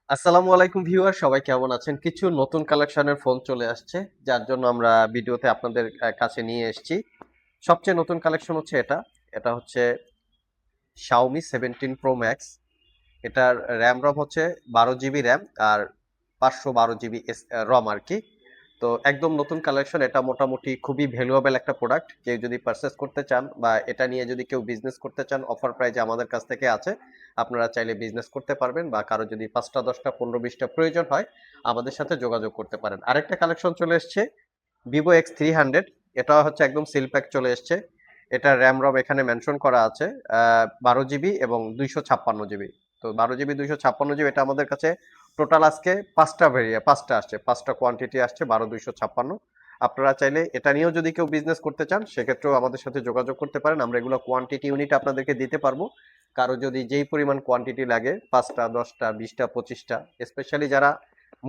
আসসালামু আলাইকুম ভিউয়ার, সবাই কেমন আছেন? কিছু নতুন কালেকশনের ফোন চলে আসছে, যার জন্য আমরা ভিডিওতে আপনাদের কাছে নিয়ে এসেছি। সবচেয়ে নতুন কালেকশন হচ্ছে এটা হচ্ছে Xiaomi 17 Pro Max। এটার র্যাম রম হচ্ছে 12 জিবি র্যাম আর 512 জিবি রম আর কি। তো একদম নতুন কালেকশন, এটা মোটামুটি খুবই ভ্যালুয়েবল একটা প্রোডাক্ট। কেউ যদি পারচেস করতে চান বা এটা নিয়ে যদি কেউ বিজনেস করতে চান, অফার প্রাইজে আমাদের কাছ থেকে আছে। আপনারা চাইলে বিজনেস করতে পারবেন, বা কারো যদি 5টা 10টা 15 20টা প্রয়োজন হয় আমাদের সাথে যোগাযোগ করতে পারেন। আরেকটা কালেকশন চলে এসছে Vivo X300। এটা হচ্ছে একদম সিল প্যাক চলে এসছে। এটা র্যাম রম এখানে মেনশন করা আছে 12 জিবি এবং 256 জিবি। তো 12 জিবি 256 জিবি, এটা আমাদের কাছে টোটাল আজকে পাঁচটা আসছে, পাঁচটা কোয়ান্টিটি আসছে 12 256। আপনারা চাইলে এটা নিয়েও যদি কেউ বিজনেস করতে চান সেক্ষেত্রেও আমাদের সাথে যোগাযোগ করতে পারেন। আমরা এগুলো কোয়ান্টিটি ইউনিট আপনাদেরকে দিতে পারবো। কারো যদি যেই পরিমাণ কোয়ান্টিটি লাগে, 5টা 10টা 20টা 25টা, স্পেশালি যারা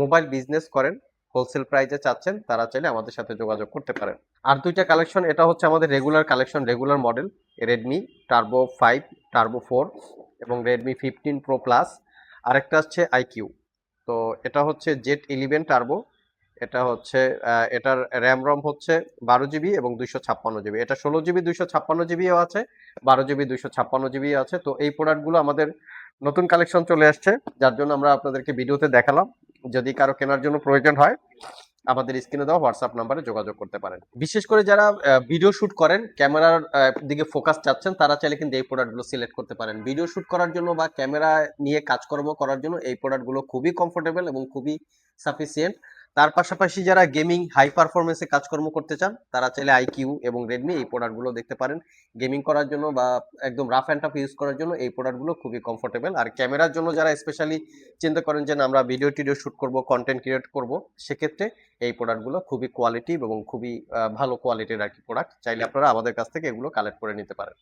মোবাইল বিজনেস করেন, হোলসেল প্রাইসে চাচ্ছেন, তারা চাইলে আমাদের সাথে যোগাযোগ করতে পারেন। আর দুইটা কালেকশন, এটা হচ্ছে আমাদের regular collection, regular model. Redmi turbo 5, turbo 4 এবং রেডমি 15 প্রো প্লাস। আরেকটা হচ্ছে আইকিউ। তো এটা হচ্ছে জেড 11 টার্বো। এটা হচ্ছে এটার র্যাম রম হচ্ছে 12 জিবি এবং 256 জিবি। এটা 16 জিবি 256 জিবিও আছে, 12 জিবি 256 জিবিও আছে। তো এই প্রোডাক্টগুলো আমাদের নতুন কালেকশন চলে আসছে, যার জন্য আমরা আপনাদেরকে ভিডিওতে দেখালাম। যদি কারো কেনার জন্য প্রয়োজন হয় আমাদের স্ক্রিনে দেওয়া হোয়াটসঅ্যাপ নাম্বারে যোগাযোগ করতে পারেন। বিশেষ করে যারা ভিডিও শুট করেন, ক্যামেরার দিকে ফোকাস চাচ্ছেন, তারা চাইলে কিন্তু এই প্রোডাক্টগুলো সিলেক্ট করতে পারেন। ভিডিও শুট করার জন্য বা ক্যামেরা নিয়ে কাজকর্ম করার জন্য এই প্রোডাক্টগুলো খুবই কমফোর্টেবল এবং খুবই সাফিসিয়েন্ট। তার পাশাপাশি যারা গেমিং হাই পারফরমেন্সে কাজকর্ম করতে চান, তারা চাইলে আইকিউ এবং রেডমি এই প্রোডাক্টগুলো দেখতে পারেন। গেমিং করার জন্য বা একদম রাফ অ্যান্ড টাফ ইউজ করার জন্য এই প্রোডাক্টগুলো খুবই কমফোর্টেবল। আর ক্যামেরার জন্য যারা স্পেশালি চিন্তা করেন যে না, আমরা ভিডিও টিডিও শুট করব, কন্টেন্ট ক্রিয়েট করব, সেক্ষেত্রে এই প্রোডাক্টগুলো খুবই কোয়ালিটি এবং খুবই ভালো কোয়ালিটির আর কি প্রোডাক্ট। চাইলে আপনারা আমাদের কাছ থেকে এগুলো কালেক্ট করে নিতে পারেন।